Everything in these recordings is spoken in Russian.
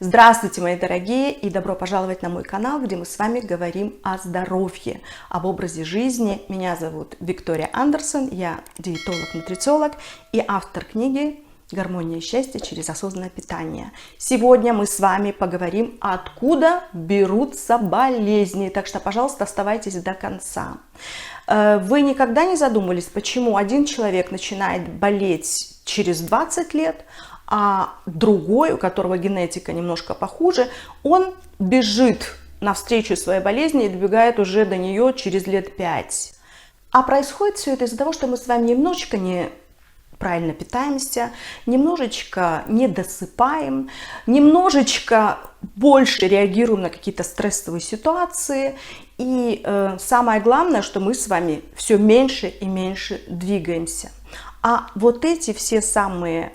Здравствуйте, мои дорогие, и добро пожаловать на мой канал, где мы с вами говорим о здоровье, об образе жизни. Меня зовут Виктория Андерсон, я диетолог-нутрициолог и автор книги «Гармония счастья через осознанное питание». Сегодня мы с вами поговорим, откуда берутся болезни, так что, пожалуйста, оставайтесь до конца. Вы никогда не задумывались, почему один человек начинает болеть через 20 лет, а другой, у которого генетика немножко похуже, он бежит навстречу своей болезни и добегает уже до нее через лет 5. А происходит все это из-за того, что мы с вами немножечко неправильно питаемся, немножечко не досыпаем, немножечко больше реагируем на какие-то стрессовые ситуации. И самое главное, что мы с вами все меньше и меньше двигаемся. А вот эти все самые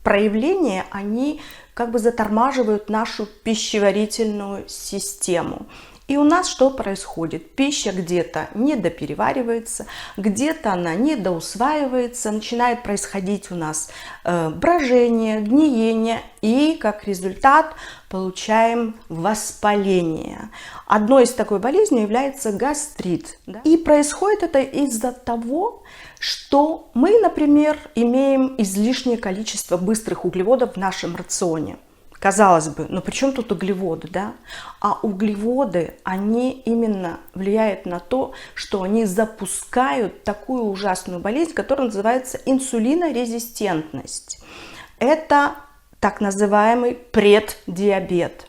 проявления, они как бы затормаживают нашу пищеварительную систему. И у нас что происходит? Пища где-то недопереваривается, где-то она недоусваивается, начинает происходить у нас брожение, гниение, и как результат получаем воспаление. Одной из такой болезней является гастрит. Да? И происходит это из-за того, что мы, например, имеем излишнее количество быстрых углеводов в нашем рационе. Казалось бы, но при чем тут углеводы, да? А углеводы, они именно влияют на то, что они запускают такую ужасную болезнь, которая называется инсулинорезистентность. Это так называемый преддиабет.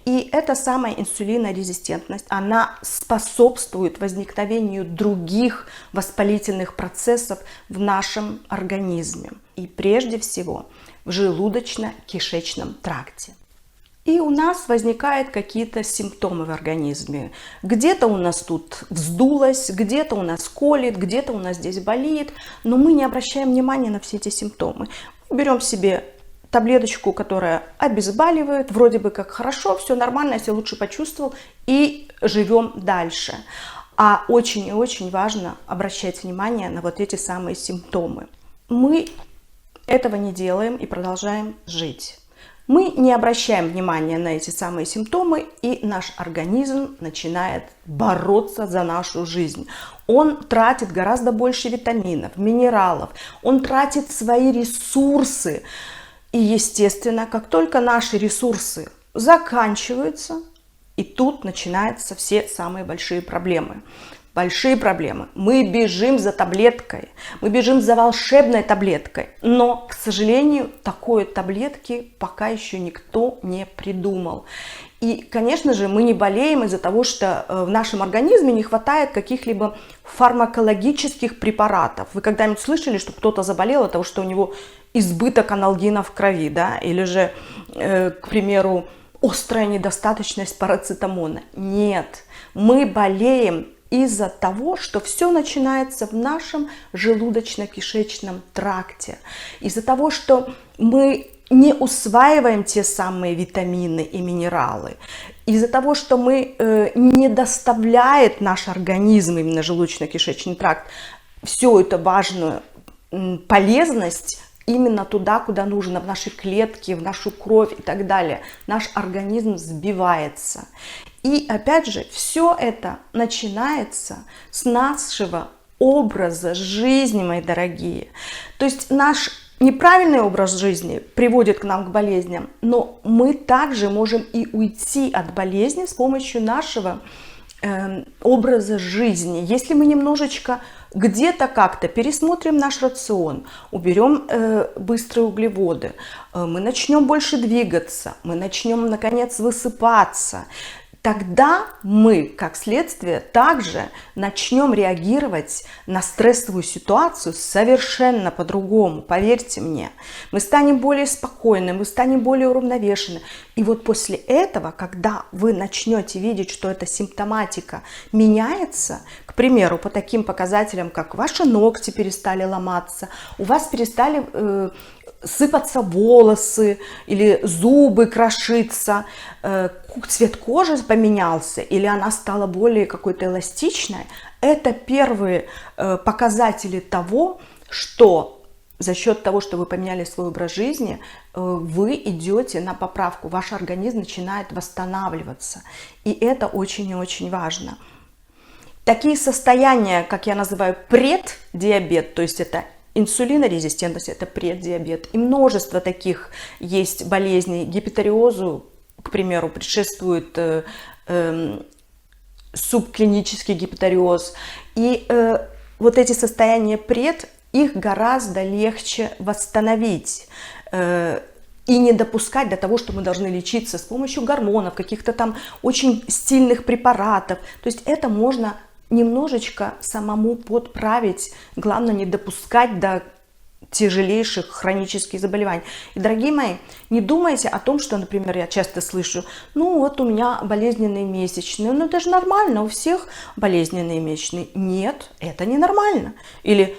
И эта самая инсулинорезистентность, она способствует возникновению других воспалительных процессов в нашем организме. И прежде всего в желудочно-кишечном тракте. И у нас возникают какие-то симптомы в организме. Где-то у нас тут вздулось, где-то у нас колет, где-то у нас здесь болит. Но мы не обращаем внимания на все эти симптомы. Берем себе таблеточку, которая обезболивает, вроде бы как хорошо, все нормально, я себя лучше почувствовал, и живем дальше. А очень и очень важно обращать внимание на вот эти самые симптомы. Мы этого не делаем и продолжаем жить. Мы не обращаем внимания на эти самые симптомы, и наш организм начинает бороться за нашу жизнь. Он тратит гораздо больше витаминов, минералов, он тратит свои ресурсы. И, естественно, как только наши ресурсы заканчиваются, и тут начинаются все самые большие проблемы. Большие проблемы. Мы бежим за таблеткой, мы бежим за волшебной таблеткой. Но, к сожалению, такой таблетки пока еще никто не придумал. И, конечно же, мы не болеем из-за того, что в нашем организме не хватает каких-либо фармакологических препаратов. Вы когда-нибудь слышали, что кто-то заболел от того, что у него избыток анальгина в крови, да? Или же, к примеру, острая недостаточность парацетамола? Нет, мы болеем из-за того, что все начинается в нашем желудочно-кишечном тракте. Из-за того, что мы не усваиваем те самые витамины и минералы. Из-за того, что мы не доставляет наш организм, именно желудочно-кишечный тракт, всю эту важную полезность именно туда, куда нужно, в наши клетки, в нашу кровь и так далее. Наш организм сбивается. И опять же, все это начинается с нашего образа жизни, мои дорогие. То есть наш неправильный образ жизни приводит к нам к болезням, но мы также можем и уйти от болезни с помощью нашего образа жизни. Если мы немножечко где-то как-то пересмотрим наш рацион, уберем быстрые углеводы, мы начнем больше двигаться, мы начнем наконец высыпаться, тогда мы, как следствие, также начнем реагировать на стрессовую ситуацию совершенно по-другому, поверьте мне. Мы станем более спокойны, мы станем более уравновешены. И вот после этого, когда вы начнете видеть, что эта симптоматика меняется, к примеру, по таким показателям, как ваши ногти перестали ломаться, у вас перестали сыпаться волосы или зубы крошиться, цвет кожи поменялся или она стала более какой-то эластичной, это первые показатели того, что за счет того, что вы поменяли свой образ жизни, вы идете на поправку, ваш организм начинает восстанавливаться. И это очень и очень важно. Такие состояния, как я называю, преддиабет, то есть это инсулинорезистентность, это преддиабет. И множество таких есть болезней. Гипотериозу, к примеру, предшествует субклинический гипотериоз. И вот эти состояния их гораздо легче восстановить и не допускать до того, что мы должны лечиться с помощью гормонов, каких-то там очень сильных препаратов. То есть это можно немножечко самому подправить, главное не допускать до тяжелейших хронических заболеваний. И, дорогие мои, не думайте о том, что, например, я часто слышу, ну вот у меня болезненные месячные, ну это же нормально, у всех болезненные месячные. Нет, это не нормально. Или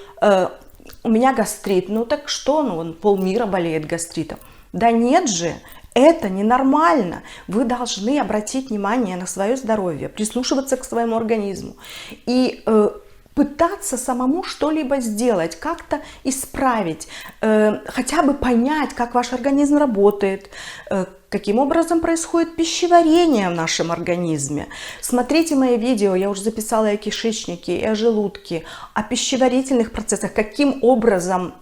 у меня гастрит, ну так что, ну он полмира болеет гастритом. Да нет же, это ненормально. Вы должны обратить внимание на свое здоровье, прислушиваться к своему организму и пытаться самому что-либо сделать, как-то исправить, хотя бы понять, как ваш организм работает, каким образом происходит пищеварение в нашем организме. Смотрите мои видео, я уже записала и о кишечнике, и о желудке, о пищеварительных процессах, каким образом.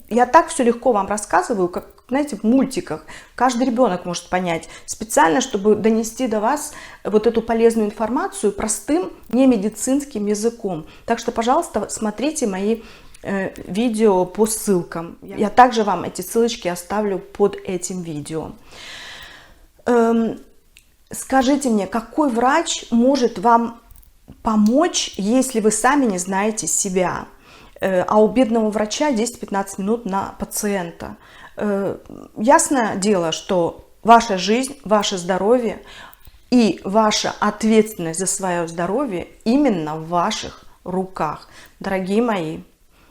Я так все легко вам рассказываю, как, знаете, в мультиках. Каждый ребенок может понять. Специально, чтобы донести до вас вот эту полезную информацию простым, немедицинским языком. Так что, пожалуйста, смотрите мои видео по ссылкам. Я также вам эти ссылочки оставлю под этим видео. Скажите мне, какой врач может вам помочь, если вы сами не знаете себя? А у бедного врача 10-15 минут на пациента. Ясное дело, что ваша жизнь, ваше здоровье и ваша ответственность за свое здоровье именно в ваших руках. Дорогие мои,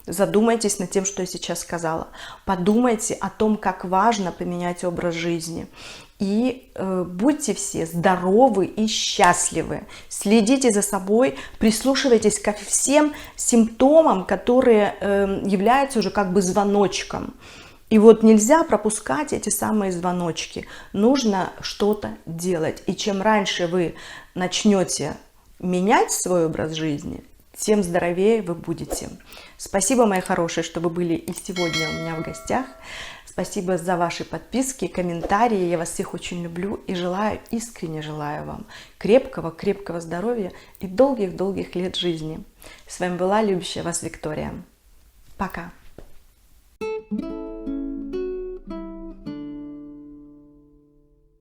задумайтесь над тем, что я сейчас сказала. Подумайте о том, как важно поменять образ жизни. И будьте все здоровы и счастливы. Следите за собой, прислушивайтесь ко всем симптомам, которые являются уже как бы звоночком. И вот нельзя пропускать эти самые звоночки. Нужно что-то делать. И чем раньше вы начнете менять свой образ жизни, тем здоровее вы будете. Спасибо, мои хорошие, что вы были и сегодня у меня в гостях. Спасибо за ваши подписки, комментарии. Я вас всех очень люблю и желаю, искренне желаю вам крепкого здоровья и долгих-долгих лет жизни. С вами была любящая вас Виктория. Пока.